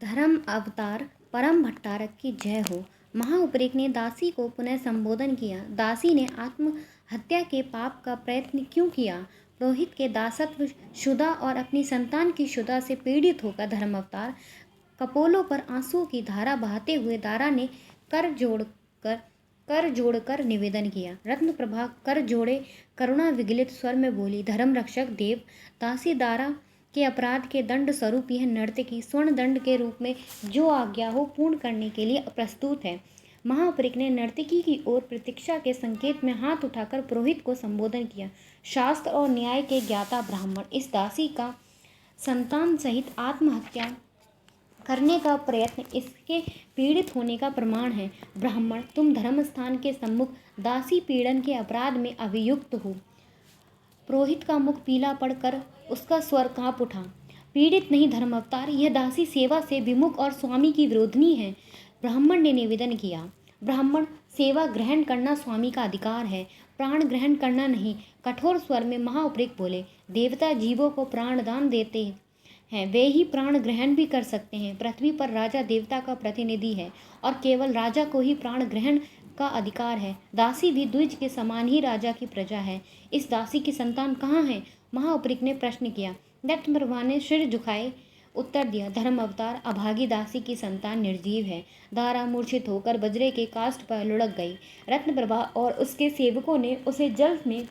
धर्म अवतार परम भट्टारक की जय हो। महाउपरेक ने दासी को पुनः संबोधन किया। दासी ने आत्महत्या के पाप का प्रयत्न क्यों किया? पुरोहित के दासत्व शुदा और अपनी संतान की शुदा से पीड़ित होकर धर्म अवतार कपोलों पर आंसुओं की धारा बहाते हुए दारा ने कर जोड़कर निवेदन किया। रत्न प्रभा कर जोड़े करुणा विगलित स्वर में बोली, धर्म रक्षक देव, दासी दारा के अपराध के दंड स्वरूप यह नर्तकी स्वर्ण दंड के रूप में जो आज्ञा हो पूर्ण करने के लिए प्रस्तुत है। महापरिक ने नर्तकी की ओर प्रतीक्षा के संकेत में हाथ उठाकर पुरोहित को संबोधन किया। शास्त्र और न्याय के ज्ञाता ब्राह्मण, इस दासी का संतान सहित आत्महत्या करने का प्रयत्न इसके पीड़ित होने का प्रमाण है। ब्राह्मण, तुम धर्मस्थान के सम्मुख दासी पीड़न के अपराध में अभियुक्त हो। पुरोहित का मुख पीला पड़कर उसका स्वर कांप उठा। पीड़ित नहीं धर्म अवतार, यह दासी सेवा से विमुख और स्वामी की विरोधनी है। ब्राह्मण ने निवेदन किया। ब्राह्मण, सेवा ग्रहण करना स्वामी का अधिकार है, प्राण ग्रहण करना नहीं। कठोर स्वर में महाउपरेक बोले, देवता जीवों को प्राण दान देते हैं, वे ही प्राण ग्रहण भी कर सकते हैं। पृथ्वी पर राजा देवता का प्रतिनिधि है और केवल राजा को ही प्राण ग्रहण का अधिकार है। दासी भी द्विज के समान ही राजा की प्रजा है। इस दासी की संतान कहाँ है? महाउपरिक ने प्रश्न किया। रत्नप्रभा ने सिर झुकाए उत्तर दिया, धर्म अवतार, अभागी दासी की संतान निर्जीव है। दारा मूर्छित होकर वज्रे के काष्ठ पर लुढ़क गई। रत्नप्रभा और उसके सेवकों ने उसे जल में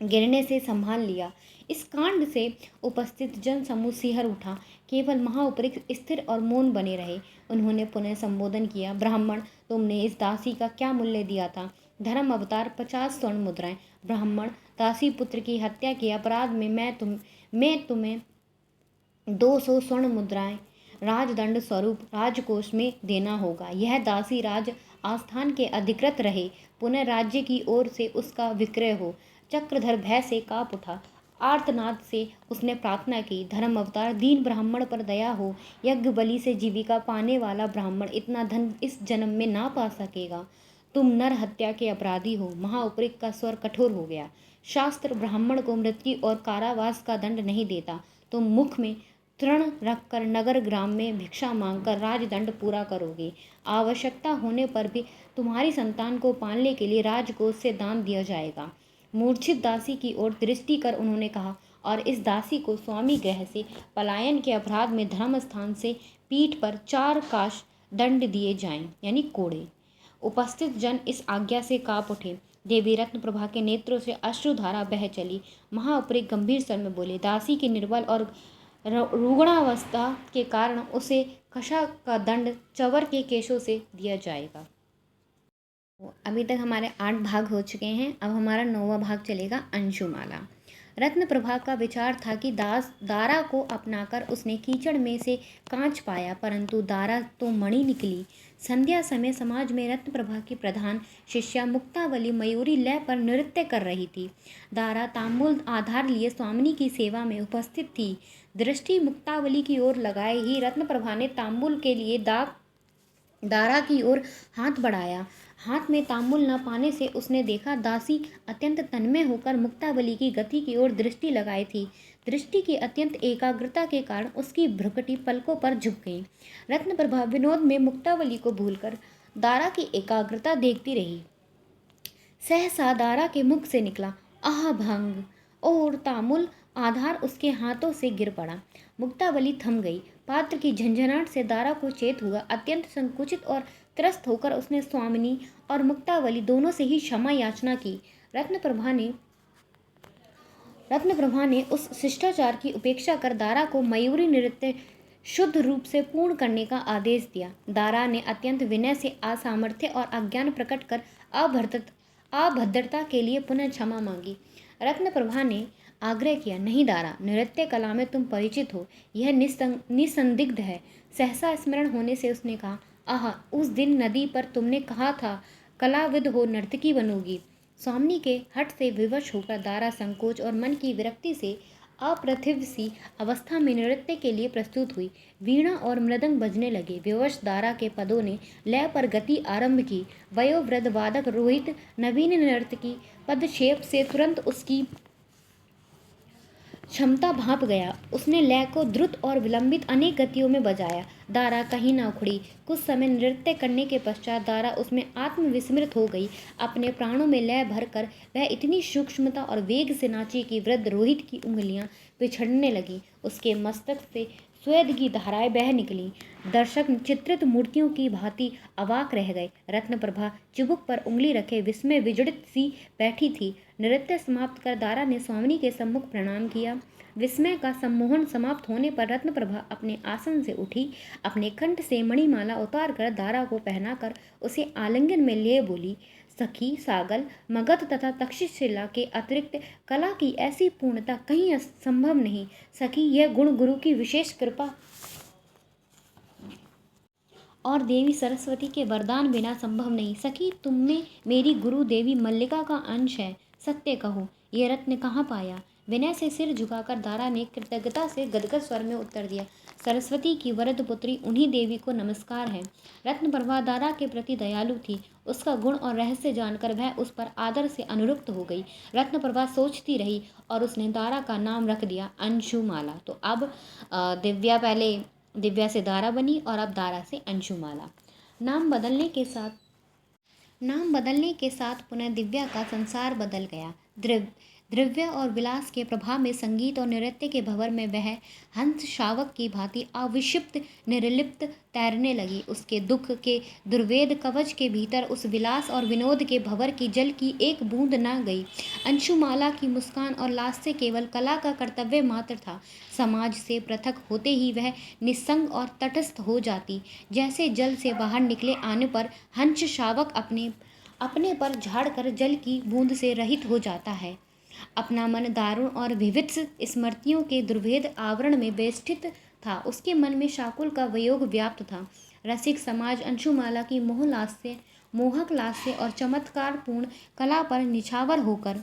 गिरने से संभाल लिया। इस कांड से उपस्थित जन समूह सिहर उठा। केवल महाउपरिक स्थिर और मौन बने रहे। उन्होंने पुनः संबोधन किया, ब्राह्मण, तुमने इस दासी का क्या मूल्य दिया था? धर्म अवतार, 50 स्वर्ण मुद्राएं। ब्राह्मण, दासी पुत्र की हत्या के अपराध में मैं तुम्हें 200 स्वर्ण मुद्राएं राजदंड स्वरूप राजकोष में देना होगा। यह दासी राज आस्थान के अधिकृत रहे, पुनः राज्य की ओर से उसका विक्रय हो। चक्रधर भय से कांप उठा। आर्तनाद से उसने प्रार्थना की, धर्म अवतार, दीन ब्राह्मण पर दया हो। यज्ञ बलि से जीविका पाने वाला ब्राह्मण इतना धन इस जन्म में ना पा सकेगा। तुम नर हत्या के अपराधी हो। महाउपरिक का स्वर कठोर हो गया। शास्त्र ब्राह्मण को मृत्यु और कारावास का दंड नहीं देता। तुम मुख में तृण रखकर नगर ग्राम में भिक्षा मांगकर राजदंड पूरा करोगे। आवश्यकता होने पर भी तुम्हारी संतान को पालने के लिए राजकोष से दान दिया जाएगा। मूर्छित दासी की ओर दृष्टि कर उन्होंने कहा, और इस दासी को स्वामी गृह से पलायन के अपराध में धर्म स्थान से पीठ पर 4 काश दंड दिए जाएं, यानी कोड़े। उपस्थित जन इस आज्ञा से कांप उठे। देवी रत्नप्रभा के नेत्रों से अश्रुधारा बह चली। महाउपरिक गंभीर स्वर में बोले, दासी की निर्बल और रुग्णावस्था के कारण उसे कशा का दंड चवर के केशों से दिया जाएगा। अभी तक हमारे 8 भाग हो चुके हैं। अब हमारा 9वां भाग चलेगा, अंशुमाला। रत्नप्रभा का विचार था कि दारा को अपनाकर उसने कीचड़ में से कांच पाया, परंतु दारा तो मणि निकली। संध्या समय समाज में रत्नप्रभा की प्रधान शिष्या मुक्तावली मयूरी लय पर नृत्य कर रही थी। दारा तांबूल आधार लिए स्वामिनी की सेवा में उपस्थित थी। दृष्टि मुक्तावली की ओर लगाए ही रत्नप्रभा ने तांबूल के लिए दारा की ओर हाथ बढ़ाया। हाथ में तांबूल न पाने से उसने देखा दासी अत्यंत तन्मय होकर मुक्तावली की गति की ओर दृष्टि लगाई थी। दृष्टि की अत्यंत एकाग्रता के कारण उसकी भ्रुकुटी पलकों पर झुक गई। रत्नप्रभा विनोद में मुक्तावली को भूलकर दारा की एकाग्रता देखती रही। सहसा दारा के मुख से निकला, आह भंग, और तांबूल आधार उसके हाथों से गिर पड़ा। मुक्तावली थम गई। पात्र की झंझनाहट से दारा को चेत हुआ। अत्यंत संकुचित और त्रस्त होकर उसने स्वामिनी और मुक्तावली दोनों से ही क्षमा याचना की। रत्नप्रभा ने उस शिष्टाचार की उपेक्षा कर दारा को मयूरी नृत्य शुद्ध रूप से पूर्ण करने का आदेश दिया। दारा ने अत्यंत विनय से असामर्थ्य और अज्ञान प्रकट कर अभद्रता के लिए पुनः क्षमा मांगी। रत्नप्रभा ने आग्रह किया, नहीं दारा, नृत्य कला में तुम परिचित हो, यह निसंदिग्ध है। सहसा स्मरण होने से उसने कहा, आह, उस दिन नदी पर तुमने कहा था कलाविद हो नर्तकी बनोगी। स्वामिनी के हठ से विवश होकर दारा संकोच और मन की विरक्ति से अप्रतिभ सी अवस्था में नृत्य के लिए प्रस्तुत हुई। वीणा और मृदंग बजने लगे। विवश दारा के पदों ने लय पर गति आरंभ की। वयोवृद्ध वादक रोहित नवीन नर्तकी पदक्षेप से तुरंत उसकी क्षमता भांप गया। उसने लय को द्रुत और विलंबित अनेक गतियों में बजाया। दारा कहीं न उखड़ी। कुछ समय नृत्य करने के पश्चात दारा उसमें आत्मविस्मृत हो गई। अपने प्राणों में लय भरकर वह इतनी सूक्ष्मता और वेग से नाची कि वृद्ध रोहित की उंगलियां पिछड़ने लगी। उसके मस्तक से स्वेद की धाराएं बह निकली। दर्शक चित्रित मूर्तियों की भांति अवाक रह गए। रत्नप्रभा चिबुक पर उंगली रखे विस्मय विजड़ित सी बैठी थी। नृत्य समाप्त कर दारा ने स्वामिनी के सम्मुख प्रणाम किया। विस्मय का सम्मोहन समाप्त होने पर रत्नप्रभा अपने आसन से उठी। अपने कंठ से मणिमाला उतार कर दारा को पहनाकर उसे आलिंगन में लिए बोली, सखी सागल, मगध तथा तक्षशिला के अतिरिक्त कला की ऐसी पूर्णता कहीं संभव नहीं। सखी, यह गुण गुरु की विशेष कृपा और देवी सरस्वती के वरदान बिना संभव नहीं। सखी, तुमने मेरी गुरु देवी मल्लिका का अंश है। सत्य कहो, यह रत्न कहाँ पाया? विनय से सिर झुकाकर दारा ने कृतज्ञता से गदगद स्वर में उत्तर दिया, सरस्वती की वरद पुत्री उन्हीं देवी को नमस्कार है। रत्नप्रभा दारा के प्रति दयालु थी। उसका गुण और रहस्य जानकर वह उस पर आदर से अनुरक्त हो गई। रत्नप्रभा सोचती रही और उसने दारा का नाम रख दिया अंशुमाला। तो अब दिव्या से दारा बनी और अब दारा से अंशुमाला। नाम बदलने के साथ पुनः दिव्या का संसार बदल गया। द्रव्य और विलास के प्रभाव में संगीत और नृत्य के भंवर में वह हंस शावक की भांति अविक्षिप्त निर्लिप्त तैरने लगी। उसके दुख के दुर्वेद कवच के भीतर उस विलास और विनोद के भंवर की जल की एक बूंद न गई। अंशुमाला की मुस्कान और लास्य केवल कला का कर्तव्य मात्र था। समाज से पृथक होते ही वह निस्संग और तटस्थ हो जाती। जैसे जल से बाहर निकले आने पर हंस शावक अपने पर झाड़कर जल की बूंद से रहित हो जाता है। अपना मन दारुण और विविध स्मृतियों के दुर्भेद आवरण में बेष्टित था। उसके मन में शाकुल का वियोग व्याप्त था। रसिक समाज अंशुमाला की मोहक लास्य और चमत्कारपूर्ण कला पर निछावर होकर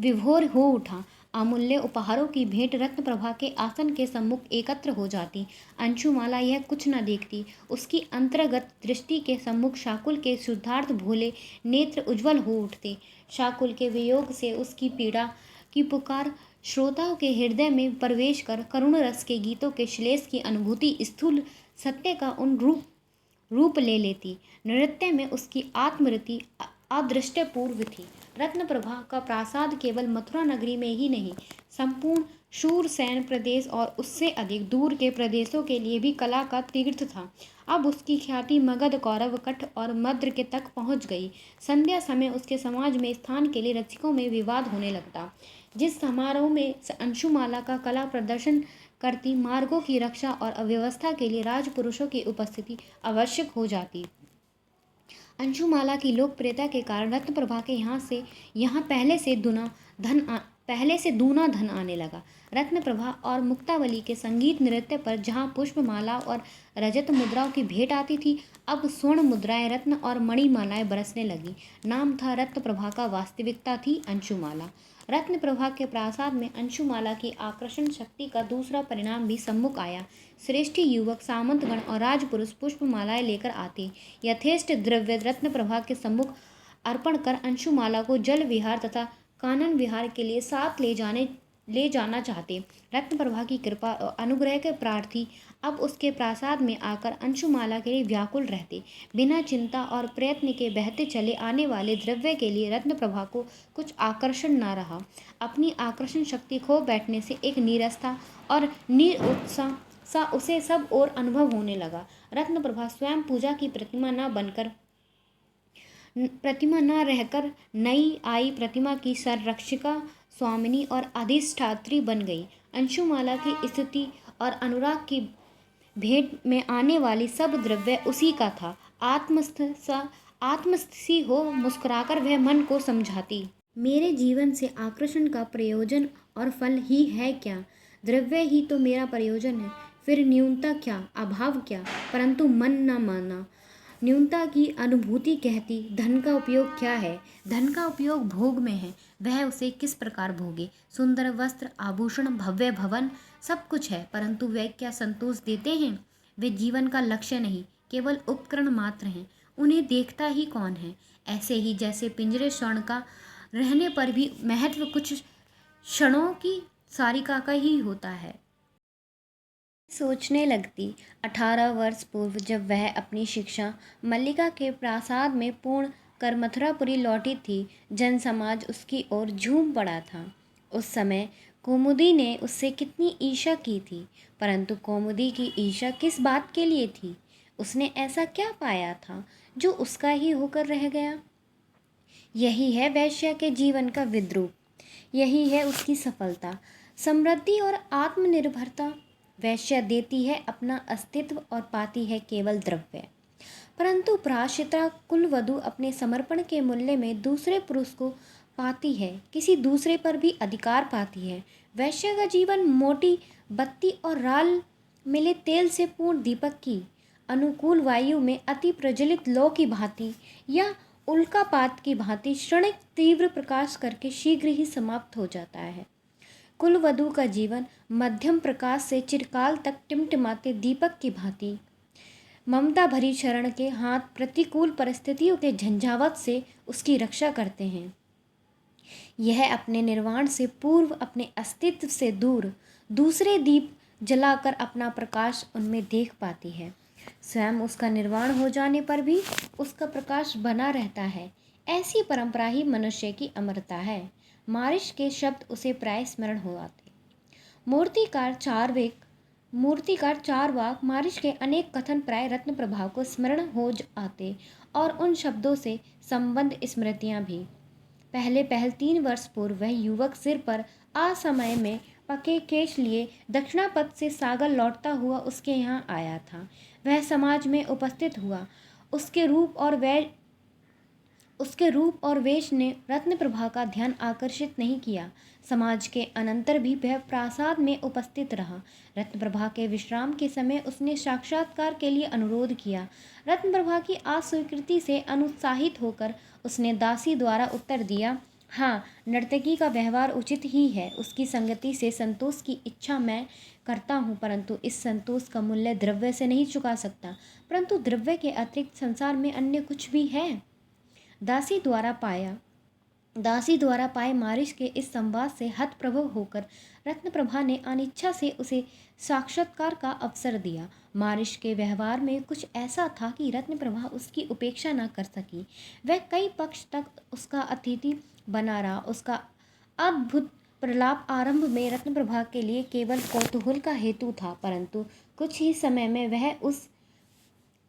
विभोर हो उठा। अमूल्य उपहारों की भेंट रत्नप्रभा के आसन के सम्मुख एकत्र हो जाती। अंशुमाला यह कुछ न देखती। उसकी अंतर्गत दृष्टि के सम्मुख शाकुल के शुद्धार्थ भोले नेत्र उज्ज्वल हो उठते। शाकुल के वियोग से उसकी पीड़ा की पुकार श्रोताओं के हृदय में प्रवेश कर करुण रस के गीतों के श्लेष की अनुभूति स्थूल सत्य का उन रूप ले लेती। नृत्य में उसकी आत्मरति अदृष्टपूर्व थी। रत्नप्रभा का प्रासाद केवल मथुरा नगरी में ही नहीं, संपूर्ण शूरसेन प्रदेश और उससे अधिक दूर के प्रदेशों के लिए भी कला का तीर्थ था। अब उसकी ख्याति मगध, कौरव, कठ और मद्र के तक पहुंच गई। संध्या समय उसके समाज में स्थान के लिए रसिकों में विवाद होने लगता। जिस समारोह में अंशुमाला का कला प्रदर्शन करती, मार्गों की रक्षा और अव्यवस्था के लिए राजपुरुषों की उपस्थिति आवश्यक हो जाती। अंशुमाला की लोकप्रियता के कारण रत्नप्रभा के यहाँ पहले से दूना धन आने लगा। रत्नप्रभा और मुक्तावली के संगीत नृत्य पर जहाँ पुष्पमाला और रजत मुद्राओं की भेंट आती थी, अब स्वर्ण मुद्राएं, रत्न और मणिमालाएं बरसने लगी। नाम था रत्नप्रभा का, वास्तविकता थी अंशुमाला। रत्नप्रभा के प्रासाद में अंशुमाला की आकर्षण शक्ति का दूसरा परिणाम भी सम्मुख आया। श्रेष्ठ युवक, सामंतगण और राजपुरुष पुष्पमालाएं लेकर आते। यथेष्ट द्रव्य रत्नप्रभा के सम्मुख अर्पण कर अंशुमाला को जल विहार तथा कानन विहार के लिए साथ ले जाना चाहते। रत्नप्रभा की कृपा और अनुग्रह के प्रार्थी अब उसके प्रासाद में आकर अंशुमाला के लिए व्याकुल रहते। बिना चिंता और प्रयत्न के बहते चले आने वाले द्रव्य के लिए रत्नप्रभा को कुछ आकर्षण न रहा। अपनी आकर्षण शक्ति खो बैठने से एक नीरसता और निरुत्साह सा उसे सब और अनुभव होने लगा। रत्नप्रभा स्वयं पूजा की प्रतिमा न रहकर नई आई प्रतिमा की संरक्षिका, स्वामिनी और अधिष्ठात्री बन गई। अंशुमाला की स्तुति और अनुराग की भेंट में आने वाली सब द्रव्य उसी का था। आत्मस्थ सी हो मुस्कुराकर वह मन को समझाती, मेरे जीवन से आकर्षण का प्रयोजन और फल ही है क्या? द्रव्य ही तो मेरा प्रयोजन है। फिर न्यूनता क्या, अभाव क्या? परंतु मन न माना। न्यूनता की अनुभूति कहती, धन का उपयोग क्या है? धन का उपयोग भोग में है। वह उसे किस प्रकार भोगे? सुंदर वस्त्र, आभूषण, भव्य भवन, सब कुछ है, परंतु वे क्या संतोष देते हैं? वे जीवन का लक्ष्य नहीं, केवल उपकरण मात्र हैं। उन्हें देखता ही कौन है? ऐसे ही जैसे पिंजरे स्वर्ण का रहने पर भी महत्व कुछ क्षणों की सारिका का ही होता है। सोचने लगती 18 वर्ष पूर्व जब वह अपनी शिक्षा मल्लिका के प्रासाद में पूर्ण कर मथुरापुरी लौटी थी, जन समाज उसकी ओर झूम पड़ा था। उस समय कौमुदी ने उससे कितनी ईर्ष्या की थी, परंतु कौमुदी की ईर्ष्या किस बात के लिए थी? उसने ऐसा क्या पाया था जो उसका ही होकर रह गया? यही है वैश्या के जीवन का विद्रूप, यही है उसकी सफलता, समृद्धि और आत्मनिर्भरता। वैश्या देती है अपना अस्तित्व और पाती है केवल द्रव्य, परंतु पराश्रिता कुलवधु अपने समर्पण के मूल्य में दूसरे पुरुष को पाती है, किसी दूसरे पर भी अधिकार पाती है। वैश्या का जीवन मोटी बत्ती और राल मिले तेल से पूर्ण दीपक की अनुकूल वायु में अति प्रज्वलित लौ की भांति या उल्कापात की भांति क्षणिक तीव्र प्रकाश करके शीघ्र ही समाप्त हो जाता है। कुलवधु का जीवन मध्यम प्रकाश से चिरकाल तक टिमटिमाते दीपक की भांति ममता भरी शरण के हाथ प्रतिकूल परिस्थितियों के झंझावत से उसकी रक्षा करते हैं। यह अपने निर्वाण से पूर्व अपने अस्तित्व से दूर दूसरे दीप जलाकर अपना प्रकाश उनमें देख पाती है। स्वयं उसका निर्वाण हो जाने पर भी उसका प्रकाश बना रहता है। ऐसी परंपरा ही मनुष्य की अमरता है। मारिश के शब्द उसे प्राय स्मरण हो आते। मूर्तिकार चारवाक मारिश के अनेक कथन प्राय रत्न प्रभा को स्मरण हो आते और उन शब्दों से संबंध स्मृतियां भी। पहले 3 वर्ष पूर्व वह युवक सिर पर असमय में पके केश लिए दक्षिणापथ से सागर लौटता हुआ उसके यहाँ आया था। वह समाज में उपस्थित हुआ। उसके रूप और वेश ने रत्न प्रभा का ध्यान आकर्षित नहीं किया। समाज के अनंतर भी वह प्रासाद में उपस्थित रहा। रत्न प्रभा के विश्राम के समय उसने साक्षात्कार के लिए अनुरोध किया। रत्न प्रभा की अस्वीकृति से अनुत्साहित होकर उसने दासी द्वारा उत्तर दिया, हाँ, नर्तकी का व्यवहार उचित ही है। उसकी संगति से संतोष की इच्छा मैं करता हूँ, परंतु इस संतोष का मूल्य द्रव्य से नहीं चुका सकता। परंतु द्रव्य के अतिरिक्त संसार में अन्य कुछ भी है। दासी द्वारा पाए मारिश के इस संवाद से हतप्रभ होकर रत्नप्रभा ने अनिच्छा से उसे साक्षात्कार का अवसर दिया। मारिश के व्यवहार में कुछ ऐसा था कि रत्नप्रभा उसकी उपेक्षा न कर सकी। वह कई पक्ष तक उसका अतिथि बना रहा। उसका अद्भुत प्रलाप आरंभ में रत्नप्रभा के लिए केवल कौतूहल का हेतु था, परंतु कुछ ही समय में वह उस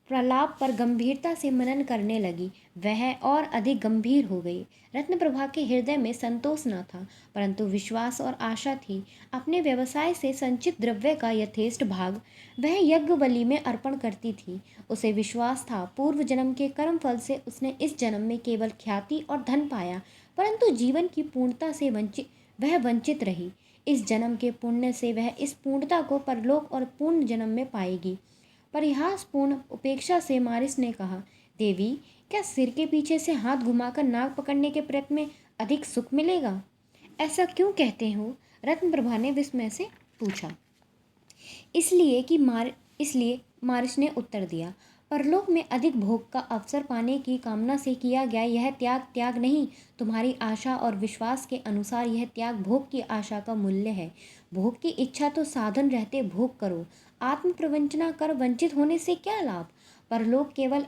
प्रलाप पर गंभीरता से मनन करने लगी। वह और अधिक गंभीर हो गई। रत्नप्रभा के हृदय में संतोष न था, परंतु विश्वास और आशा थी। अपने व्यवसाय से संचित द्रव्य का यथेष्ट भाग वह यज्ञ बलि में अर्पण करती थी। उसे विश्वास था पूर्व जन्म के कर्म फल से उसने इस जन्म में केवल ख्याति और धन पाया, परंतु जीवन की पूर्णता से वंचित रही। इस जन्म के पुण्य से वह इस पूर्णता को परलोक और पूर्ण जन्म में पाएगी। परिहासपूर्ण उपेक्षा से मारिस ने कहा, देवी, क्या सिर के पीछे से हाथ घुमाकर नाक पकड़ने के प्रयत्न में अधिक सुख मिलेगा? ऐसा क्यों कहते हो? रत्नप्रभा ने विस्मय से पूछा। इसलिए मारिस ने उत्तर दिया, परलोक में अधिक भोग का अवसर पाने की कामना से किया गया यह त्याग नहीं। तुम्हारी आशा और विश्वास के अनुसार यह त्याग भोग की आशा का मूल्य है। भोग की इच्छा तो साधन रहते भोग करो। आत्म प्रवंचना कर वंचित होने से क्या लाभ? परलोक केवल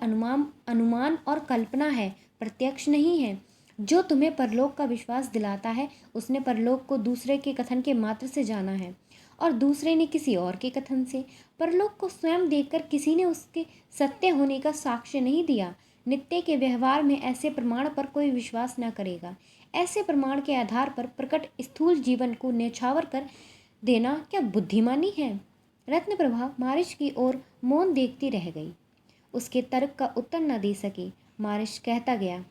अनुमान और कल्पना है, प्रत्यक्ष नहीं है। जो तुम्हें परलोक का विश्वास दिलाता है उसने परलोक को दूसरे के कथन के मात्र से जाना है और दूसरे ने किसी और के कथन से। परलोक को स्वयं देखकर किसी ने उसके सत्य होने का साक्ष्य नहीं दिया। नित्य के व्यवहार में ऐसे प्रमाण पर कोई विश्वास न करेगा। ऐसे प्रमाण के आधार पर प्रकट स्थूल जीवन को न्यौछावर कर देना क्या बुद्धिमानी है? रत्नप्रभा मारिश की ओर मौन देखती रह गई। उसके तर्क का उत्तर न दे सकी। मारिश कहता गया,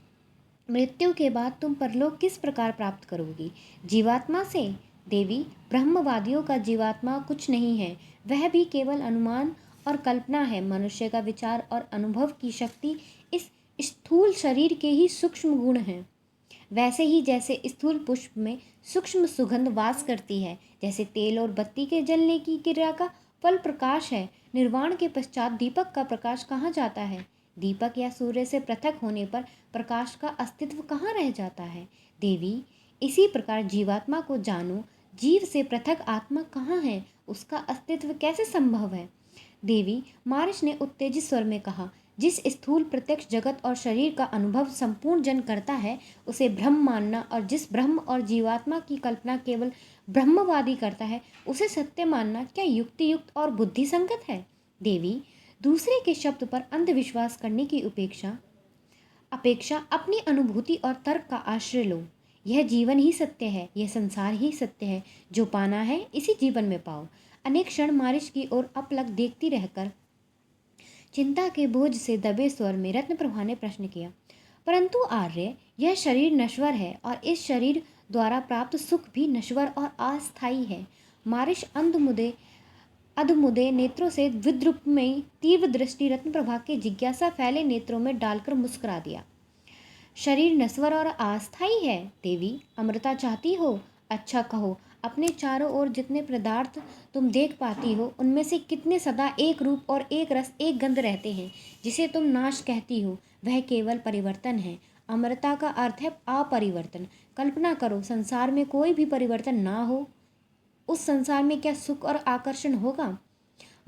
मृत्यु के बाद तुम परलोक किस प्रकार प्राप्त करोगी? जीवात्मा से? देवी, ब्रह्मवादियों का जीवात्मा कुछ नहीं है, वह भी केवल अनुमान और कल्पना है। मनुष्य का विचार और अनुभव की शक्ति इस स्थूल शरीर के ही सूक्ष्म गुण हैं। वैसे ही जैसे स्थूल पुष्प में सूक्ष्म सुगंध वास करती है, जैसे तेल और बत्ती के जलने की क्रिया का फल प्रकाश है, निर्वाण के पश्चात दीपक का प्रकाश कहाँ जाता है? दीपक या सूर्य से पृथक होने पर प्रकाश का अस्तित्व कहाँ रह जाता है? देवी, इसी प्रकार जीवात्मा को जानो। जीव से पृथक आत्मा कहाँ है? उसका अस्तित्व कैसे संभव है? देवी मारिश ने उत्तेजित स्वर में कहा, जिस स्थूल प्रत्यक्ष जगत और शरीर का अनुभव संपूर्ण जन करता है उसे ब्रह्म मानना, और जिस ब्रह्म और जीवात्मा की कल्पना केवल ब्रह्मवादी करता है उसे सत्य मानना क्या युक्ति युक्त और बुद्धि संगत है? देवी, दूसरे के शब्द पर अंधविश्वास करने की अपेक्षा अपनी अनुभूति और तर्क का आश्रय लो। यह जीवन ही सत्य है, यह संसार ही सत्य है। जो पाना है इसी जीवन में पाओ। अनेक क्षण मारिश की ओर अपलक देखती रहकर चिंता के बोझ से दबे स्वर में रत्नप्रभा ने प्रश्न किया, परंतु आर्य, यह शरीर नश्वर है और इस शरीर द्वारा प्राप्त सुख भी नश्वर और अस्थायी है। मारिश अधमुदे नेत्रों से विद्रुप में तीव्र दृष्टि रत्नप्रभा के जिज्ञासा फैले नेत्रों में डालकर मुस्कुरा दिया। शरीर नश्वर और अस्थायी है? देवी, अमृता चाहती हो? अच्छा कहो, अपने चारों ओर जितने पदार्थ तुम देख पाती हो उनमें से कितने सदा एक रूप और एक रस एक गंध रहते हैं? जिसे तुम नाश कहती हो वह केवल परिवर्तन है। अमरता का अर्थ है अपरिवर्तन। कल्पना करो, संसार में कोई भी परिवर्तन ना हो, उस संसार में क्या सुख और आकर्षण होगा?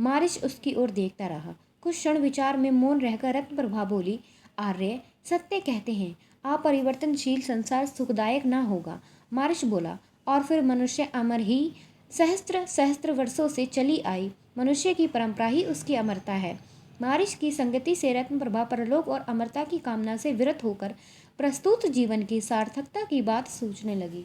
मारिश उसकी ओर देखता रहा। कुछ क्षण विचार में मौन रहकर रत्नप्रभा बोली, आर्य, सत्य कहते हैं अपरिवर्तनशील संसार सुखदायक ना होगा। मारिश बोला, और फिर मनुष्य अमर ही सहस्त्र सहस्त्र वर्षों से चली आई मनुष्य की परंपरा ही उसकी अमरता है। मारिश की संगति से रत्नप्रभा परलोक और अमरता की कामना से विरत होकर प्रस्तुत जीवन की सार्थकता की बात सोचने लगी।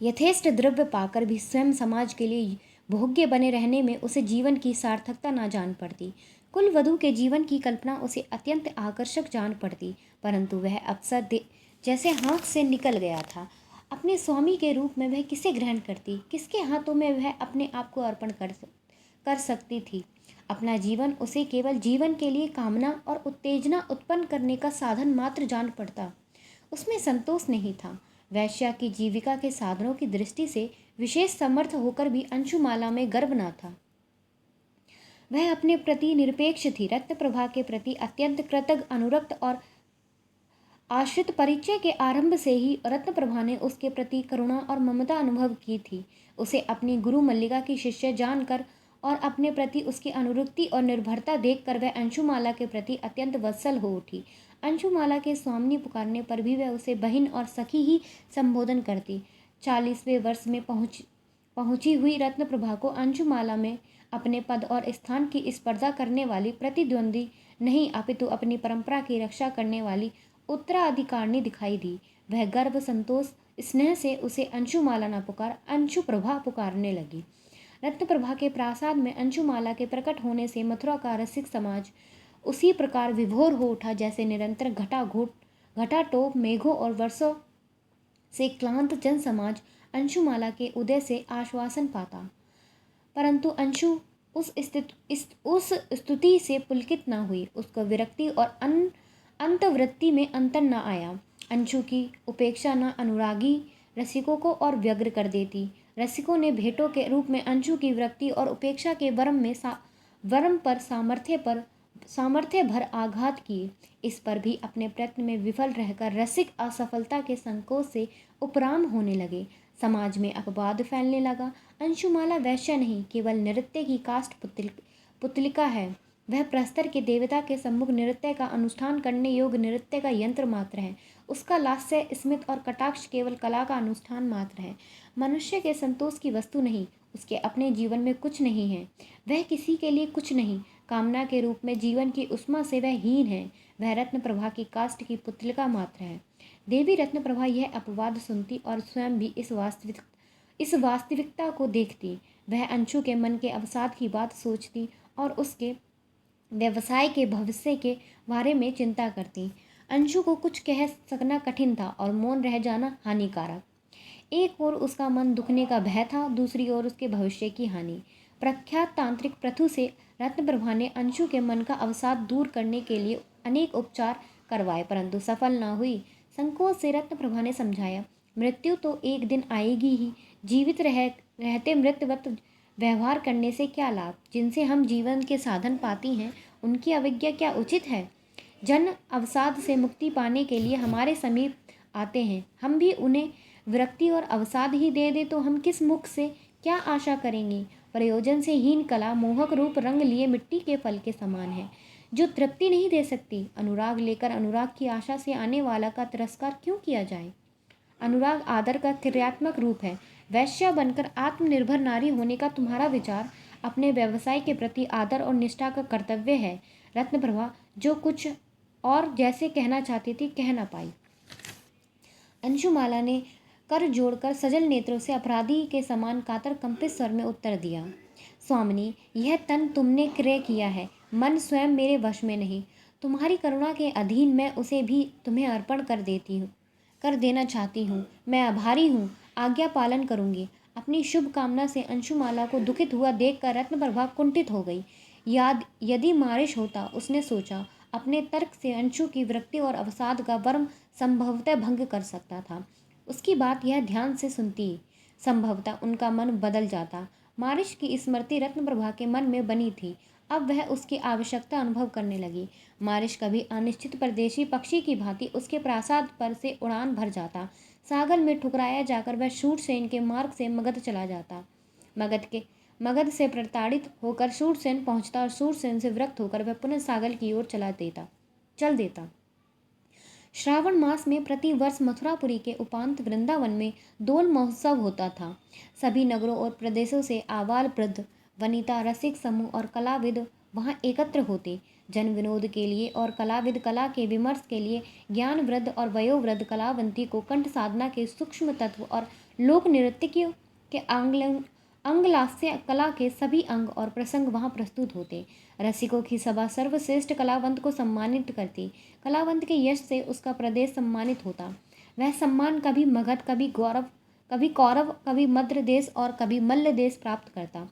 यथेष्ट द्रव्य पाकर भी स्वयं समाज के लिए भोग्य बने रहने में उसे जीवन की सार्थकता ना जान पड़ती। कुल वधू के जीवन की कल्पना उसे अत्यंत आकर्षक जान पड़ती, परंतु वह अवसर जैसे हाथ से निकल गया था। अपने स्वामी के रूप में वह किसे ग्रहण करती? किसके हाथों में वह अपने आप को अर्पण कर सकती थी? अपना जीवन उसे केवल जीवन के लिए कामना और उत्तेजना उत्पन्न करने का साधन मात्र जान पड़ता। उसमें संतोष नहीं था। वैश्या की जीविका के साधनों की दृष्टि से विशेष समर्थ होकर भी अंशुमाला में गर्व न था। वह अपने प्रति निरपेक्ष थी। रत्नप्रभा के प्रति अत्यंत कृतज्ञ, अनुरक्त और आश्रित। परिचय के आरंभ से ही रत्नप्रभा ने उसके प्रति करुणा और ममता अनुभव की थी। उसे अपनी गुरु मल्लिका की शिष्य जानकर और अपने प्रति उसकी अनुरक्ति और निर्भरता देखकर वह अंशुमाला के प्रति अत्यंत वत्सल हो उठी। अंशुमाला के स्वामिनी पुकारने पर भी वह उसे बहन और सखी ही संबोधन करती। 40वें वर्ष में पहुंची हुई रत्नप्रभा को अंशुमाला में अपने पद और स्थान की स्पर्धा करने वाली प्रतिद्वंदी नहीं, अपितु अपनी परंपरा की रक्षा करने वाली उत्तराधिकारिणी दिखाई दी। वह गर्व, संतोष, स्नेह से उसे अंशुमाला न पुकार अंशुप्रभा पुकारने लगी। रत्नप्रभा के प्रासाद में अंशुमाला के प्रकट होने से मथुरा का रसिक समाज उसी प्रकार विभोर हो उठा जैसे निरंतर घटाटोप मेघों और वर्षों से क्लांत जन समाज अंशुमाला के उदय से आश्वासन पाता। परंतु अंशु उस स्तुति से पुलकित न हुई। उसको विरक्ति और अंतवृत्ति में अंतर न आया। अंशु की उपेक्षा न अनुरागी रसिकों को और व्यग्र कर देती। रसिकों ने भेंटों के रूप में अंशु की विरक्ति और उपेक्षा के वरम पर सामर्थ्य भर आघात किए। इस पर भी अपने प्रयत्न में विफल रहकर रसिक असफलता के संकोच से उपराम होने लगे। समाज में अपवाद फैलने लगा। अंशुमाला वैश्य नहीं, केवल नृत्य की काष्ठ पुतलिका है। वह प्रस्तर के देवता के सम्मुख नृत्य का अनुष्ठान करने योग्य नृत्य का यंत्र मात्र है। उसका लास्य, स्मित और कटाक्ष केवल कला का अनुष्ठान मात्र है। मनुष्य के संतोष की वस्तु नहीं। उसके अपने जीवन में कुछ नहीं है। वह किसी के लिए कुछ नहीं। कामना के रूप में जीवन की उष्मा से वह हीन है। वह रत्नप्रभा की काष्ठ की पुतलिका मात्र है। देवी रत्नप्रभा यह अपवाद सुनती और स्वयं भी इस वास्तविकता को देखती। वह अंशु के मन के अवसाद की बात सोचती और उसके व्यवसाय के भविष्य के बारे में चिंता करती। अंशु को कुछ कह सकना कठिन था और मौन रह जाना हानिकारक। एक ओर उसका मन दुखने का भय था, दूसरी ओर उसके भविष्य की हानि। प्रख्यात तांत्रिक प्रथु से रत्नप्रभा ने अंशु के मन का अवसाद दूर करने के लिए अनेक उपचार करवाए, परंतु सफल न हुई। संकोच से रत्नप्रभा ने समझाया, मृत्यु तो एक दिन आएगी ही। जीवित रहते मृतवत व्यवहार करने से क्या लाभ? जिनसे हम जीवन के साधन पाती हैं उनकी अवज्ञा क्या उचित है? जन अवसाद से मुक्ति पाने के लिए हमारे समीप आते हैं, हम भी उन्हें विरक्ति और अवसाद ही दे दे तो हम किस मुख से क्या आशा करेंगे। प्रयोजन से हीन कला मोहक रूप रंग लिए मिट्टी के फल के समान है, जो तृप्ति नहीं दे सकती। अनुराग लेकर अनुराग की आशा से आने वाला का तिरस्कार क्यों किया जाए। अनुराग आदर का क्रियात्मक रूप है। वैश्या बनकर आत्मनिर्भर नारी होने का तुम्हारा विचार अपने व्यवसाय के प्रति आदर और निष्ठा का कर्तव्य है। रत्नप्रभा जो कुछ और जैसे कहना चाहती थी कह ना पाई। अंशुमाला ने कर जोड़कर सजल नेत्रों से अपराधी के समान कातर कंपित स्वर में उत्तर दिया, स्वामिनी, यह तन तुमने क्रय किया है, मन स्वयं मेरे वश में नहीं। तुम्हारी करुणा के अधीन मैं उसे भी तुम्हें अर्पण कर देना चाहती हूँ। मैं आभारी हूँ, आज्ञा पालन करूँगी। अपनी शुभ कामना से अंशुमाला को दुखित हुआ देखकर रत्नप्रभा कुंठित हो गई। यदि मारिश होता, उसने सोचा, अपने तर्क से अंशु की विरक्ति और अवसाद का वर्म संभवतः भंग कर सकता था। उसकी बात यह ध्यान से सुनती, संभवतः उनका मन बदल जाता। मारिश की स्मृति रत्नप्रभा के मन में बनी थी, अब वह उसकी आवश्यकता अनुभव करने लगी। मारिश कभी अनिश्चित परदेशी पक्षी की भांति उसके प्रासाद पर से उड़ान भर जाता। सागर में ठुकराया जाकर वह शूरसेन के मार्ग से मगध चला जाता। मगध से प्रताड़ित होकर शूरसेन पहुंचता और शूरसेन से विरक्त होकर वह पुनः सागर की ओर चल देता। श्रावण मास में प्रति वर्ष मथुरापुरी के उपांत वृंदावन में दोल महोत्सव होता था। सभी नगरों और प्रदेशों से आबाल वृद्ध, वनिता, रसिक समूह और कलाविद वहाँ एकत्र होते। जन विनोद के लिए और कलाविद कला के विमर्श के लिए ज्ञान वृद्ध और वयोवृद्ध कलावंती को कंठ साधना के सूक्ष्म तत्व और लोक नृत्य के अंगलास्य कला के सभी अंग और प्रसंग वहाँ प्रस्तुत होते। रसिकों की सभा सर्वश्रेष्ठ कलावंत को सम्मानित करती। कलावंत के यश से उसका प्रदेश सम्मानित होता। वह सम्मान कभी मगध, कभी कौरव, कभी मद्र देश और कभी मल्ल देश प्राप्त करता।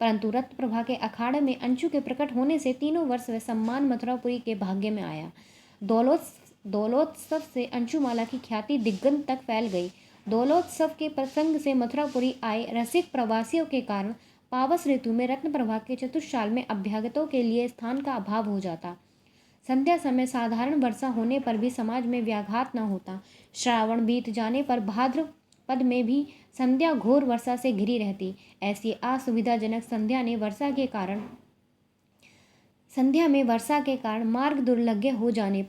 परंतु रत्नप्रभा के अखाड़े में अंशु के प्रकट होने से तीनों वर्ष वह सम्मान मथुरापुरी के भाग्य में आया। दौलोत्सव से अंशुमाला की ख्याति दिग्गंत तक फैल गई। दौलोत्सव के प्रसंग से मथुरापुरी आए रसिक प्रवासियों के कारण पावस ऋतु में रत्नप्रभा के चतुष्शाल में अभ्यागतों के लिए स्थान का अभाव हो जाता। संध्या समय साधारण वर्षा होने पर भी समाज में व्याघात न होता। श्रावण बीत जाने पर भाद्रपद में भी संध्या घोर वर्षा से घिरी रहती। ऐसी असुविधाजनक संध्या में वर्षा के कारण मार्ग दुर्लभ्य हो जाने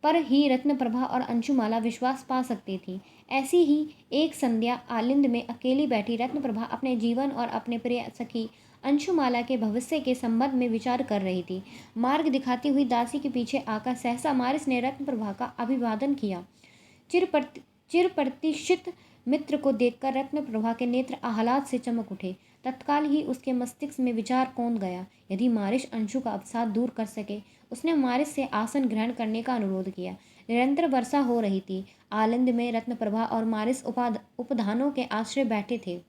पर ही रत्नप्रभा और अंशुमाला विश्वास पा सकती थी। ऐसी ही एक संध्या आलिंद में अकेली बैठी रत्नप्रभा अपने जीवन और अपने प्रिय सखी अंशुमाला के भविष्य के संबंध में विचार कर रही थी। मार्ग दिखाती हुई दासी के पीछे आकर सहसा मारिस ने रत्नप्रभा का अभिवादन किया। चिरप्रतिष्ठित मित्र को देखकर रत्नप्रभा के नेत्र आह्लाद से चमक उठे। तत्काल ही उसके मस्तिष्क में विचार कौंध गया। यदि मारिस अंशु का अवसाद दूर कर सके। उसने मारिस से आसन ग्रहण करने का अनुरोध किया। निरंतर वर्षा हो रही थी। आलिंद में रत्नप्रभा और मारिस उपधानों के आश्रय बैठे थे।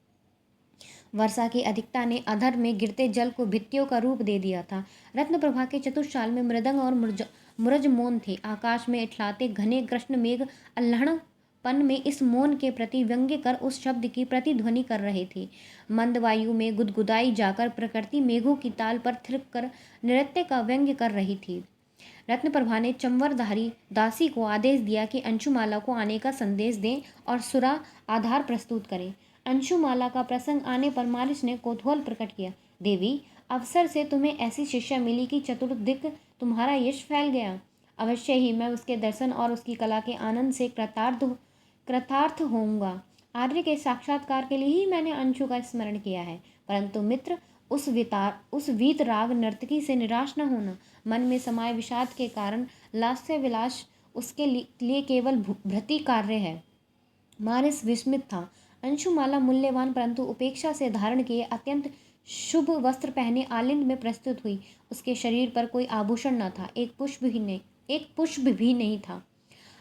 वर्षा की अधिकता ने अधर में गिरते जल को भित्तियों का रूप दे दिया था। रत्नप्रभा के चतुष्शाल में मृदंग और मुरज मौन थे। आकाश में इठलाते घने कृष्ण मेघ अल्हड़पन में इस मौन के प्रति व्यंग्य कर उस शब्द की प्रतिध्वनि कर रहे थे। मंद वायु में गुदगुदाई जाकर प्रकृति मेघों की ताल पर थिरक कर नृत्य का व्यंग्य कर रही थी। रत्नप्रभा ने चंवरधारी दासी को आदेश दिया कि अंशुमाला को आने का संदेश दें और सुरा आधार प्रस्तुत करें। अंशुमाला का प्रसंग आने पर मारिस ने कौतूहल प्रकट किया। देवी, अवसर से तुम्हें ऐसी शिष्या मिली कि चतुर्दिक तुम्हारा यश फैल गया। अवश्य ही मैं उसके दर्शन और उसकी कला के आनंद से कृतार्थ होऊंगा। आर्य के साक्षात्कार के लिए ही मैंने अंशु का स्मरण किया है। परंतु मित्र, उस वीतराग नर्तकी से निराश न होना। मन में समाये विषाद के कारण लास्य विलास उसके लिए केवल भ्रति कार्य है। मारिस विस्मित था। अंशुमाला मूल्यवान परंतु उपेक्षा से धारण किए अत्यंत शुभ वस्त्र पहने आलिंद में प्रस्तुत हुई। उसके शरीर पर कोई आभूषण न था, एक पुष्प भी नहीं था।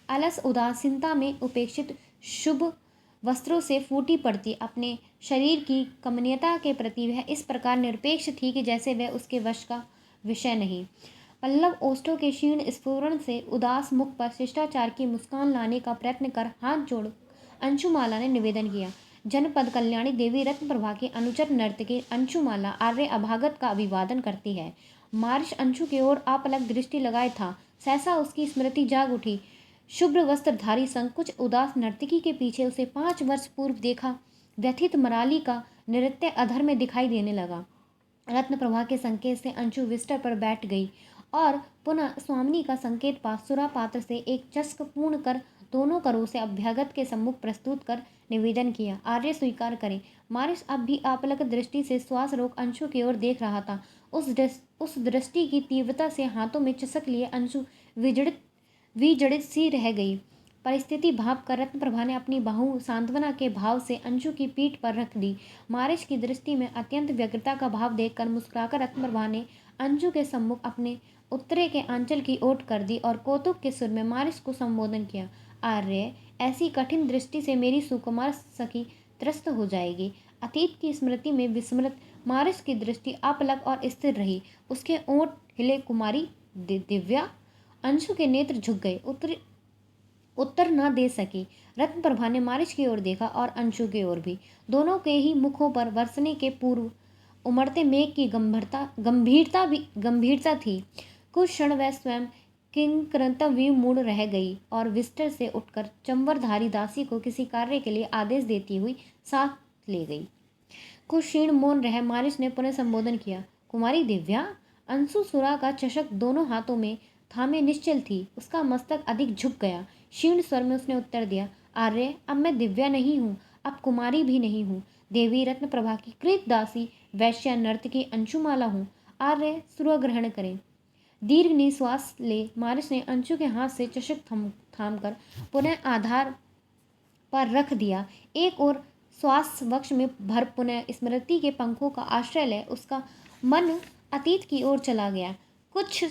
अलस उदासीनता में उपेक्षित शुभ वस्त्रों से फूटी पड़ती अपने शरीर की कमनीयता के प्रति वह इस प्रकार निरपेक्ष थी कि जैसे वह उसके वश का विषय नहीं। पल्लव ओष्ठों के क्षीण स्फुरण से उदास मुख पर शिष्टाचार की मुस्कान लाने का प्रयत्न कर हाथ जोड़ अंशुमाला ने निवेदन किया। जनपद कल्याणी देवी रत्नप्रभा की अनुचर नर्तकी अंशुमाला आर्य अभागत का अभिवादन करती है। मारिस अंशु की ओर अपलक दृष्टि लगाए था। सहसा उसकी स्मृति जाग उठी। शुभ्र वस्त्रधारी संकुच उदास नर्तकी के पीछे उसे 5 वर्ष पूर्व देखा व्यथित मराली का नृत्य अधर में दिखाई देने लगा। रत्न प्रभा के संकेत से अंशु विस्टर पर बैठ गई और पुनः स्वामिनी का संकेत पा सुरा पात्र से एक चस्क पूर्ण कर दोनों करों से अभ्यागत के सम्मुख प्रस्तुत कर निवेदन किया, आर्य स्वीकार करें। मारिस अब भी आपलक दृष्टि से श्वास रोक अंशु की ओर देख रहा था। उस दृष्टि की तीव्रता से हाथों में चसक लिए अंशु विजड़ित सी रह गई। परिस्थिति भाप कर रत्न प्रभा ने अपनी बाहु सांत्वना के भाव से अंशु की पीठ पर रख दी। मारिश की दृष्टि में अत्यंत व्यग्रता का भाव देखकर मुस्कुराकर रत्न प्रभा ने अंशु के सम्मुख अपने उत्तरे के आंचल की ओट कर दी और कौतुक के सुर में मारिश को संबोधन किया। आर्य, ऐसी कठिन दृष्टि से मेरी सुकुमार सखी त्रस्त हो जाएगी। अतीत की स्मृति में विस्मृत मारिश की दृष्टि अपलक और स्थिर रही। उसके ओंठ हिले। कुमारी दिव्या। अंशु के नेत्र झुक गए। उत्तर न दे सकी। रत्न प्रभा ने मारिश की ओर देखा और अंशु की ओर भी। दोनों के ही मुखों पर बरसने के पूर्व उमड़ते मेघ की गंभीरता थी। कुछ क्षण वह स्वयं किंकरतव्य मूड रह गई और विस्टर से उठकर चंवरधारी दासी को किसी कार्य के लिए आदेश देती हुई साथ ले गई। कुछ क्षीण मौन रह मारिश ने पुनः संबोधन किया, कुमारी दिव्या। अंशु सुरा का चषक दोनों हाथों में थामे निश्चल थी। उसका मस्तक अधिक झुक गया। क्षीण स्वर में उसने उत्तर दिया, आर्य, अब मैं दिव्या नहीं हूँ, अब कुमारी भी नहीं हूँ। देवी रत्न प्रभा की कृत दासी वैश्या नर्तकी अंशुमाला हूँ। आर्य, सुरा ग्रहण करें। दीर्घ निश्वास ले मारिश ने अंशु के हाथ से चषक थाम कर पुनः आधार पर रख दिया। एक और श्वास वक्ष में भर पुनः स्मृति के पंखों का आश्रय ले उसका मन अतीत की ओर चला गया। कुछ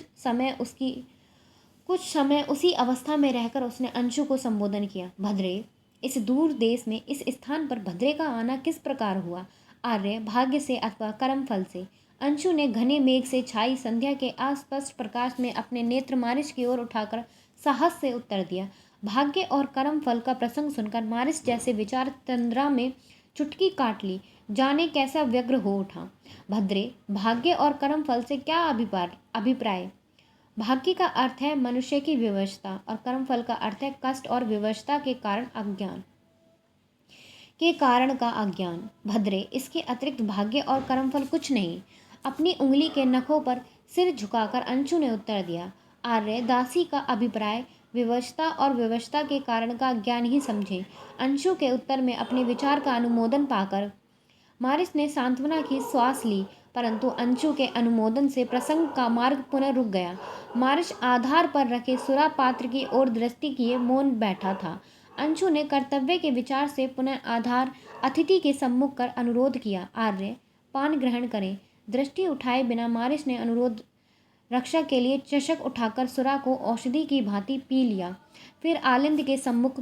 समय उसी अवस्था में रहकर उसने अंशु को संबोधन किया, भद्रे। इस दूर देश में इस स्थान पर भद्रे का आना किस प्रकार हुआ? आर्य, भाग्य से अथवा कर्म फल से। अंशु ने घने मेघ से छाई संध्या के अस्पष्ट प्रकाश में अपने नेत्र मारिश की ओर उठाकर साहस से उत्तर दिया। भाग्य और कर्म फल का प्रसंग सुनकर मारिश जैसे विचार तंद्रा में चुटकी काट ली, जाने कैसा व्यग्र हो उठा। भद्रे, भाग्य और कर्म फल से क्या अभिप्राय? भाग्य का अर्थ है मनुष्य की विवशता और कर्म फल का अर्थ है कष्ट और विवशता के कारण का अज्ञान। भद्रे, इसके अतिरिक्त भाग्य और कर्मफल कुछ नहीं। अपनी उंगली के नखों पर सिर झुकाकर अंशु ने उत्तर दिया, आर्य, दासी का अभिप्राय विवशता और विवशता के कारण का ज्ञान ही समझे। अंशु के उत्तर में अपने विचार का अनुमोदन पाकर मारिस ने सांत्वना की श्वास ली, परंतु अंशु के अनुमोदन से प्रसंग का मार्ग पुनः रुक गया। मारिस आधार पर रखे सुरा पात्र की ओर दृष्टि किए मौन बैठा था। अंशु ने कर्तव्य के विचार से पुनः आधार अतिथि के सम्मुख कर अनुरोध किया, आर्य, पान ग्रहण करें। दृष्टि उठाए बिना मारिस ने अनुरोध रक्षा के लिए चषक उठाकर सुरा को औषधि की भांति पी लिया। फिर आलिंद के सम्मुख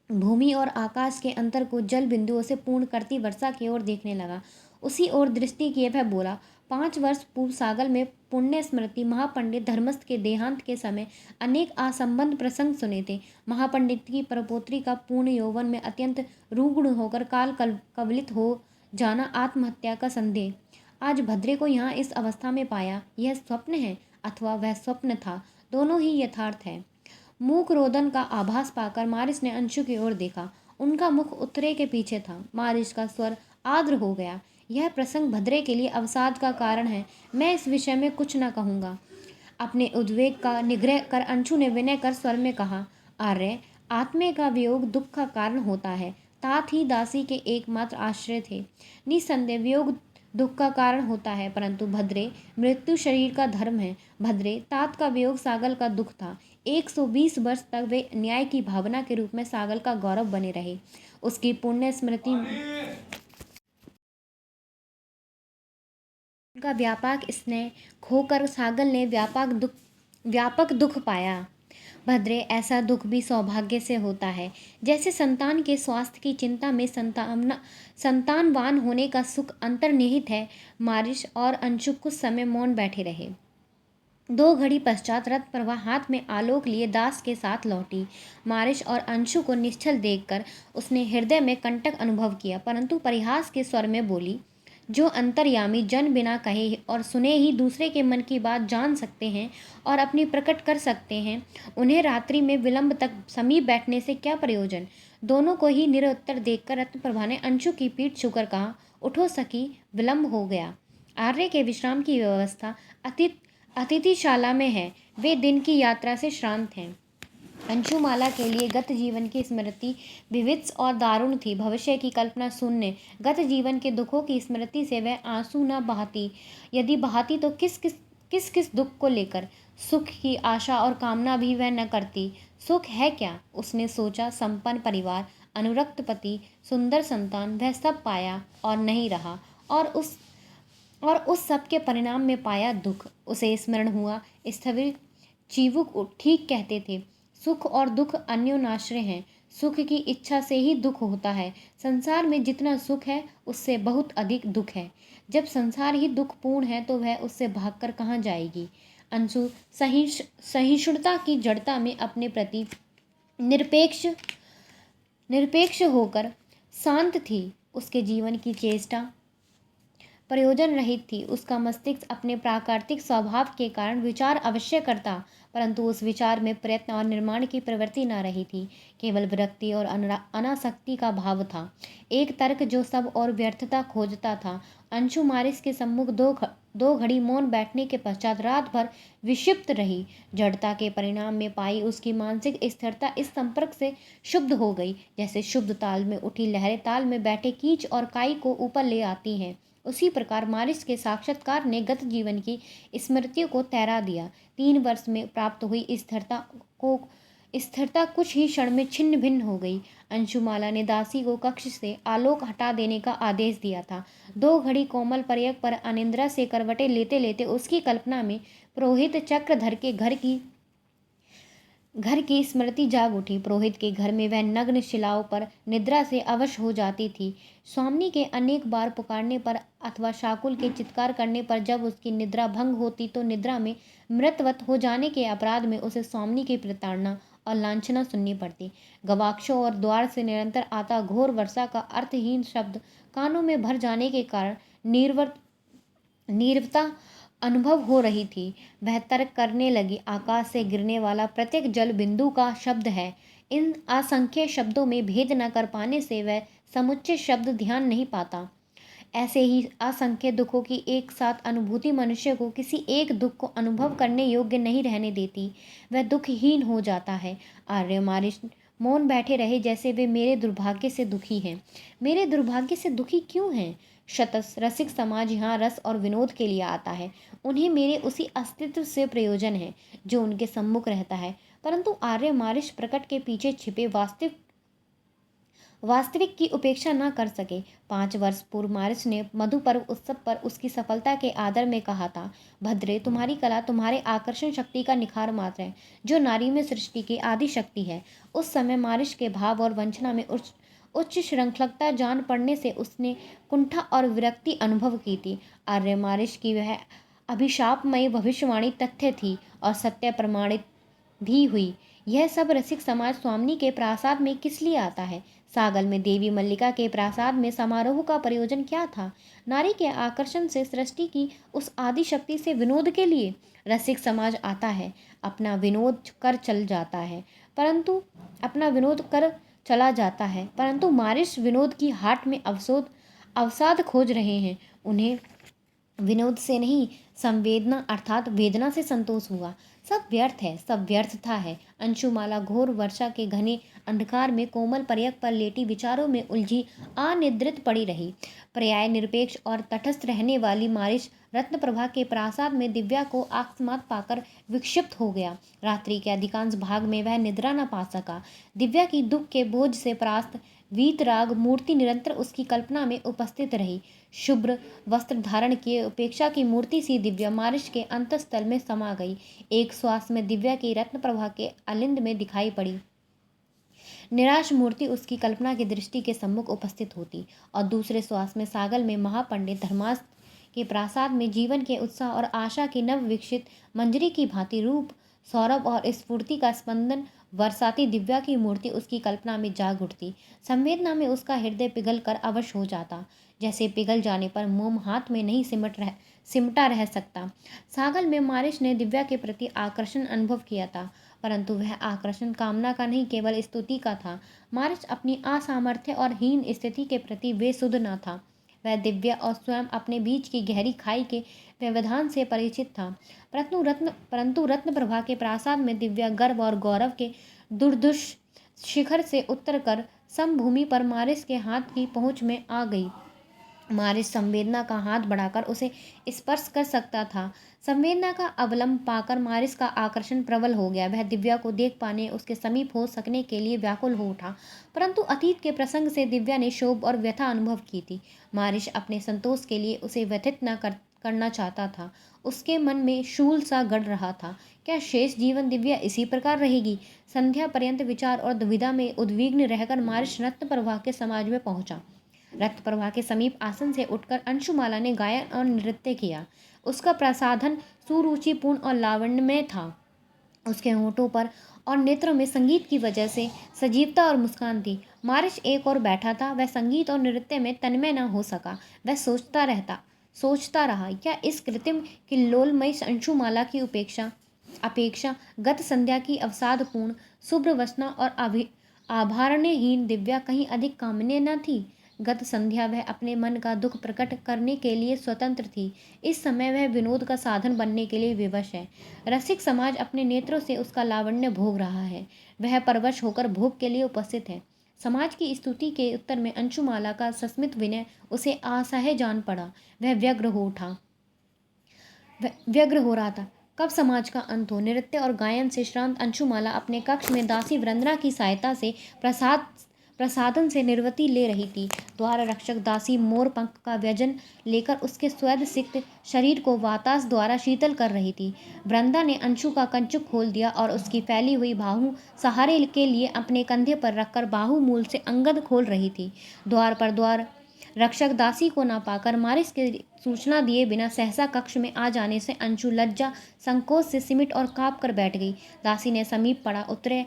भूमि और आकाश के अंतर को जल बिंदुओं से पूर्ण करती वर्षा की ओर देखने लगा। उसी ओर दृष्टि किए वह बोला, 5 वर्ष पूर्व सागल में पुण्य स्मृति महापंडित धर्मस्थ के देहांत के समय अनेक असंबद्ध प्रसंग सुने थे। महापंडित की परपोत्री का पूर्ण यौवन में अत्यंत रुग्ण होकर काल कवलित हो जाना आत्महत्या का संदेह। आज भद्रे को यहाँ इस अवस्था में पाया। यह स्वप्न है अथवा वह स्वप्न था, दोनों ही यथार्थ है। मूक रोदन का आभास पाकर मारिस ने अंशु की ओर देखा। उनका मुख उत्तरे के पीछे था। मारिस का स्वर आर्द्र हो गया। यह प्रसंग भद्रे के लिए अवसाद का कारण है। मैं इस विषय में कुछ न कहूँगा। अपने उद्वेग का निग्रह कर अंशु ने विनय कर स्वर में कहा, आर्य, आत्मे का वियोग दुख का कारण होता है। तात ही दासी के एकमात्र आश्रय थे। निसंदेह वियोग दुख का कारण होता है, परंतु भद्रे, मृत्यु शरीर का धर्म है। भद्रे, तात का वियोग सागल का दुख था। 120 वर्ष तक वे न्याय की भावना के रूप में सागल का गौरव बने रहे। उसकी पुण्य स्मृति का व्यापक स्नेह खोकर सागल ने व्यापक दुख पाया। भद्रे, ऐसा दुख भी सौभाग्य से होता है। जैसे संतान के स्वास्थ्य की चिंता में संतानवान होने का सुख अंतर्निहित है। मारिश और अंशु कुछ समय मौन बैठे रहे। 2 घड़ी पश्चात रत्न प्रभा हाथ में आलोक लिए दास के साथ लौटी। मारिश और अंशु को निश्चल देखकर उसने हृदय में कंटक अनुभव किया, परंतु परिहास के स्वर में बोली, जो अंतर्यामी जन बिना कहे और सुने ही दूसरे के मन की बात जान सकते हैं और अपनी प्रकट कर सकते हैं, उन्हें रात्रि में विलंब तक समीप बैठने से क्या प्रयोजन। दोनों को ही निरुत्तर देखकर रत्नप्रभा ने अंशु की पीठ छूकर कहा, उठो सखी, विलंब हो गया। आर्य के विश्राम की व्यवस्था अतिथिशाला में है। वे दिन की यात्रा से श्रांत हैं। अंशुमाला के लिए गत जीवन की स्मृति विविध और दारुण थी। भविष्य की कल्पना शून्य। गत जीवन के दुखों की स्मृति से वह आंसू न बहाती। यदि बहाती तो किस किस दुख को लेकर। सुख की आशा और कामना भी वह न करती। सुख है क्या, उसने सोचा। संपन्न परिवार, अनुरक्त पति, सुंदर संतान, वह सब पाया और नहीं रहा। और उस सब के परिणाम में पाया दुख। उसे स्मरण हुआ, स्थविर चिवुक ठीक कहते थे, सुख और दुख अन्योनाश्रय हैं। सुख की इच्छा से ही दुख होता है। संसार में जितना सुख है उससे बहुत अधिक दुख है। जब संसार ही दुखपूर्ण है तो वह उससे भागकर कहाँ जाएगी। अंशु सहिष्णुता की जड़ता में अपने प्रति निरपेक्ष होकर शांत थी। उसके जीवन की चेष्टा प्रयोजन रहित थी। उसका मस्तिष्क अपने प्राकृतिक स्वभाव के कारण विचार अवश्य करता, परंतु उस विचार में प्रयत्न और निर्माण की प्रवृत्ति न रही थी। केवल विरक्ति और अनासक्ति का भाव था। एक तर्क जो सब और व्यर्थता खोजता था। अंशु मारिस के सम्मुख दो घड़ी मौन बैठने के पश्चात रात भर विक्षिप्त रही। जड़ता के परिणाम में पाई उसकी मानसिक स्थिरता इस संपर्क से शुद्ध हो गई, जैसे शुद्ध ताल में उठी लहरें ताल में बैठे कीच और काई को ऊपर ले आती हैं। उसी प्रकार मारिस के साक्षात्कार ने गत जीवन की स्मृतियों को तैरा दिया। 3 वर्ष में प्राप्त हुई स्थिरता कुछ ही क्षण में छिन्न भिन्न हो गई। अंशुमाला ने दासी को कक्ष से आलोक हटा देने का आदेश दिया था। 2 घड़ी कोमल पर्यक पर अनिंद्रा से करवटें लेते लेते उसकी कल्पना में पुरोहित चक्रधर के घर की स्मृति जाग उठी। पुरोहित के घर में वह नग्न शिलाओं पर निद्रा से अवश हो जाती थी। स्वामी के अनेक बार पुकारने पर अथवा शाकुल के चित्कार करने पर जब उसकी निद्रा भंग होती तो निद्रा में मृतवत हो जाने के अपराध में उसे स्वामी की प्रताड़ना और लांछना सुननी पड़ती। गवाक्षों और द्वार से निरंतर आता घोर वर्षा का अर्थहीन शब्द कानों में भर जाने के कारण नीरवता अनुभव हो रही थी। वह तर्क करने लगी, आकाश से गिरने वाला प्रत्येक जल बिंदु का शब्द है। इन असंख्य शब्दों में भेद न कर पाने से वह समुच्चय शब्द ध्यान नहीं पाता। ऐसे ही असंख्य दुखों की एक साथ अनुभूति मनुष्य को किसी एक दुख को अनुभव करने योग्य नहीं रहने देती। वह दुखहीन हो जाता है। आर्य मारिश मौन बैठे रहे, जैसे वे मेरे दुर्भाग्य से दुखी हैं। मेरे दुर्भाग्य से दुखी क्यों हैं? शतस रसिक समाज यहाँ रस और विनोद के लिए आता है। उन्हें मेरे उसी अस्तित्व से प्रयोजन है जो उनके सम्मुख रहता है, परंतु आर्य मारिश प्रकट के पीछे छिपे वास्तविक की उपेक्षा न कर सके। 5 वर्ष पूर्व मारिस ने मधु पर्व उत्सव पर उसकी सफलता के आदर में कहा था, भद्रे, तुम्हारी कला तुम्हारे आकर्षण शक्ति का निखार मात्र है, जो नारी में सृष्टि की आदि शक्ति है। उस समय मारिस के भाव और वंचना में उच्च श्रृंखलता जान पड़ने से उसने कुंठा और विरक्ति अनुभव की थी। आर्य मारिस की वह अभिशापमयी भविष्यवाणी तथ्य थी और सत्य प्रमाणित भी हुई। यह सब रसिक समाज स्वामी के प्रासाद में किस लिए आता है? सागल में देवी मल्लिका के प्रासाद में समारोह का प्रयोजन क्या था? नारी के आकर्षण से सृष्टि की उस आदि शक्ति से विनोद के लिए रसिक समाज आता है। अपना विनोद कर चला जाता है, परंतु मारिस विनोद की हाट में अवसाद खोज रहे हैं। उन्हें विनोद से नहीं, संवेदना अर्थात वेदना से संतोष हुआ। सब व्यर्थ है, सब व्यर्थता है। अंशुमाला घोर वर्षा के घने अंधकार में कोमल पर्यक पर लेटी विचारों में उलझी अनिद्रित पड़ी रही। पर्याय निरपेक्ष और तटस्थ रहने वाली मारिश रत्नप्रभा के प्रासाद में दिव्या को अकस्मात पाकर विक्षिप्त हो गया। रात्रि के अधिकांश भाग में वह निद्रा न पा सका। दिव्या की दुख के बोझ से परास्त वीतराग मूर्ति निरंतर उसकी कल्पना में उपस्थित रही। शुभ्र वस्त्र धारण किए उपेक्षा की मूर्ति सी दिव्या मारिश के अंतस्थल में समा गई। एक श्वास में दिव्या की रत्नप्रभा के अलिंद में दिखाई पड़ी निराश मूर्ति उसकी कल्पना की दृष्टि के सम्मुख उपस्थित होती, और दूसरे श्वास में सागल में महापंडित धर्मास्थ के प्रासाद में जीवन के उत्साह और आशा की नव विकसित मंजरी की भांति रूप, सौरभ और स्फूर्ति का स्पंदन बरसाती दिव्या की मूर्ति उसकी कल्पना में जाग उठती। संवेदना में उसका हृदय पिघल कर अवश हो जाता। जैसे पिघल जाने पर मोम हाथ में नहीं सिमटा रह सकता। सागल में मारिश ने दिव्या के प्रति आकर्षण अनुभव किया था, परंतु वह आकर्षण कामना का नहीं, केवल स्तुति का था। मारिश अपनी असामर्थ्य और हीन स्थिति के प्रति बेसुध न था। वह दिव्या और स्वयं अपने बीच की गहरी खाई के व्यवधान से परिचित था। परंतु रत्न प्रभा के प्रासाद में दिव्या गर्व और गौरव के दुर्धुष शिखर से उतर कर समभूमि पर मारिस के हाथ की पहुंच में आ गई। मारिस संवेदना का हाथ बढ़ाकर उसे स्पर्श कर सकता था। संवेदना का अवलंब पाकर मारिस का आकर्षण प्रबल हो गया। वह दिव्या को देख पाने, उसके समीप हो सकने के लिए व्याकुल हो उठा। परंतु अतीत के प्रसंग से दिव्या ने क्षोभ और व्यथा अनुभव की थी। मारिस अपने संतोष के लिए उसे व्यथित न करना चाहता था। उसके मन में शूल सा गड़ रहा था। क्या शेष जीवन दिव्या इसी प्रकार रहेगी? संध्या पर्यंत विचार और दुविधा में उद्विग्न रहकर मारिस रत्न प्रभा के समाज में पहुंचा। रक्त प्रवाह के समीप आसन से उठकर अंशुमाला ने गायन और नृत्य किया। उसका प्रसाधन सुरुचिपूर्ण और लावण्यमय था। उसके होठों पर और नेत्रों में संगीत की वजह से सजीवता और मुस्कान थी। मारिश एक और बैठा था। वह संगीत और नृत्य में तन्मय न हो सका। वह सोचता रहा, क्या इस कृत्रिम किल्लोलमयी अंशुमाला की अपेक्षा गत संध्या की अवसादपूर्ण शुभ्रवसना और आभरणहीन दिव्या कहीं अधिक कामनीय न थी? गत संध्या वह अपने मन का दुख प्रकट करने के लिए स्वतंत्र थी। इस समय वह विनोद का साधन बनने के लिए विवश है। रसिक समाज अपने नेत्रों से उसका लावण्य भोग रहा है। वह परवश होकर भोग के लिए उपस्थित है। समाज की स्तुति के उत्तर में अंशुमाला का सस्मित विनय उसे असह्य जान पड़ा। वह व्यग्र हो रहा था। कब समाज का अंत हो? नृत्य और गायन से श्रांत अंशुमाला अपने कक्ष में दासी वृंदा की सहायता से प्रसादन से निर्वृत्ति ले रही थी। द्वार रक्षक दासी मोर पंख का व्यंजन लेकर उसके स्वेद सिक्त शरीर को वातास द्वारा शीतल कर रही थी। वृंदा ने अंशु का कंचुक खोल दिया और उसकी फैली हुई बाहु सहारे के लिए अपने कंधे पर रखकर बाहु मूल से अंगद खोल रही थी। द्वार रक्षक दासी को न पाकर मारिस के सूचना दिए बिना सहसा कक्ष में आ जाने से अंशु लज्जा संकोच से सिमट और काँप कर बैठ गई। दासी ने समीप पड़ा उतरे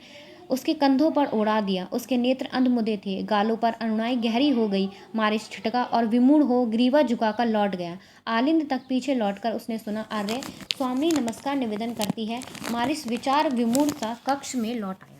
उसके कंधों पर उड़ा दिया। उसके नेत्र अंधमुदे थे। गालों पर अनुनाई गहरी हो गई। मारिस छिटका और विमूढ़ हो ग्रीवा झुकाकर लौट गया। आलिंद तक पीछे लौटकर उसने सुना, अरे स्वामी नमस्कार निवेदन करती है। मारिस विचार विमूढ़ सा कक्ष में लौट आया।